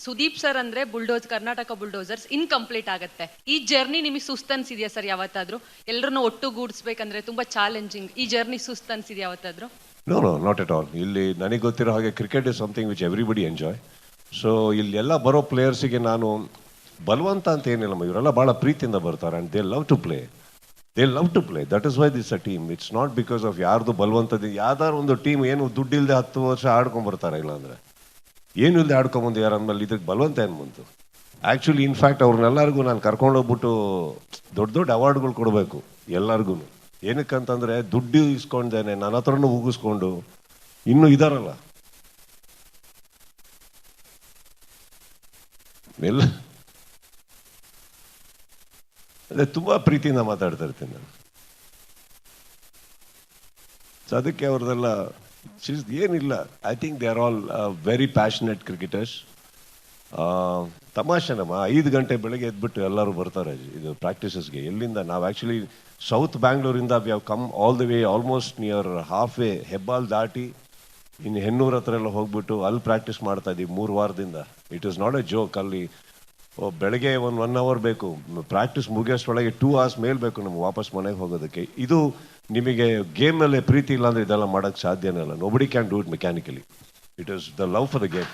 Sudeep sir ಅಂದ್ರೆ bulldoze Karnataka bulldozers incomplete ಆಗುತ್ತೆ. ಈ ಜರ್ನಿ ನಿಮಗೆ ಸುಸ್ತನ್ಸಿದ್ಯಾ ಸರ್ ಯಾವತ್ತಾದ್ರೂ? ಎಲ್ಲರನ್ನು ಒಟ್ಟುಗೂಡಿಸ್ಬೇಕಂದ್ರೆ ತುಂಬಾ ಚಾಲೆಂಜಿಂಗ್. ಈ ಜರ್ನಿ ಸುಸ್ತನ್ಸಿದ್ಯಾ ಯಾವತ್ತಾದ್ರೂ? No no not at all. ಇಲ್ಲಿ ನನಗೆ ಗೊತ್ತಿರೋ ಹಾಗೆ cricket is something which everybody enjoy. So ಇಲ್ಲಿ ಎಲ್ಲ ಬರೋ ಪ್ಲೇಯರ್ಸಿಗೆ ನಾನು ಬಲವಂತ ಅಂತ ಏನಿಲ್ಲಮ್ಮ, ಇವರೆಲ್ಲ ಭಾಳ ಪ್ರೀತಿಯಿಂದ ಬರ್ತಾರೆ and they love to play. They love to play. That is why this a team. It's not because of ಯಾರ್ದು ಬಲವಂತದ. ಯಾವ್ದಾದ್ರು ಒಂದು ಟೀಮ್ ಏನು ದುಡ್ಡಿಲ್ಲದೆ 10 ವರ್ಷ ಆಡ್ಕೊಂಡ್ಬರ್ತಾರೆ, ಇಲ್ಲಾಂದರೆ ಏನು ಇಲ್ಲದೆ ಆಡ್ಕೊಂಬಂದು ಯಾರು ಅಂದಮೇಲೆ ಇದಕ್ಕೆ ಬಲವಂತ ಏನು ಬಂತು? ಆ್ಯಕ್ಚುಲಿ ಇನ್ಫ್ಯಾಕ್ಟ್ ಅವ್ರನ್ನೆಲ್ಲರಿಗೂ ನಾನು ಕರ್ಕೊಂಡೋಗ್ಬಿಟ್ಟು ದೊಡ್ಡ ದೊಡ್ಡ ಅವಾರ್ಡ್ಗಳು ಕೊಡಬೇಕು ಎಲ್ಲರಿಗೂ. ಏನಕ್ಕಂತಂದರೆ ದುಡ್ಡು ಇಸ್ಕೊಂಡೇನೆ ನನ್ನ ಹತ್ರನೂ ಉಗಿಸ್ಕೊಂಡು ಇನ್ನೂ ಇದಾರಲ್ಲ ಎಲ್ಲ. ಅದೇ ತುಂಬ ಪ್ರೀತಿಯಿಂದ ಮಾತಾಡ್ತಾ ಇರ್ತೀನಿ ನಾನು. ಸೊ ಅದಕ್ಕೆ ಅವ್ರದ್ದೆಲ್ಲ ಏನಿಲ್ಲ. I think they are all very passionate cricketers. ತಮಾಷೆನಮ್ಮ, 5 ಗಂಟೆ ಬೆಳಗ್ಗೆ ಎದ್ಬಿಟ್ಟು ಎಲ್ಲರೂ ಬರ್ತಾರೆ ಇದು ಪ್ರಾಕ್ಟೀಸಸ್ಗೆ. ಎಲ್ಲಿಂದ ನಾವು ಆ್ಯಕ್ಚುಲಿ ಸೌತ್ ಬ್ಯಾಂಗ್ಳೂರಿಂದ we have come all the way almost near half way Hebbal ದಾಟಿ ಇನ್ನು ಹೆನ್ನೂರು ಹತ್ರ ಎಲ್ಲ ಹೋಗ್ಬಿಟ್ಟು ಅಲ್ಲಿ ಪ್ರಾಕ್ಟೀಸ್ ಮಾಡ್ತಾ ಇದ್ದೀವಿ 3 ವಾರದಿಂದ. It is not A joke. ಅಲ್ಲಿ ಬೆಳಗ್ಗೆ 1 ಅವರ್ ಬೇಕು ಪ್ರಾಕ್ಟೀಸ್ ಮುಗಿಯೋಷ್ಟೊಳಗೆ 2 hours ಮೇಲೆ ಬೇಕು ನಮ್ಗೆ ವಾಪಸ್ ಮನೆಗೆ ಹೋಗೋದಕ್ಕೆ. ಇದು ನಿಮಗೆ ಗೇಮ್ ಮೇಲೆ ಪ್ರೀತಿ ಇಲ್ಲ ಅಂದರೆ ಇದೆಲ್ಲ ಮಾಡೋಕ್ಕೆ ಸಾಧ್ಯನೇ ಇಲ್ಲ. Nobody can do it mechanically. It is the love for the game.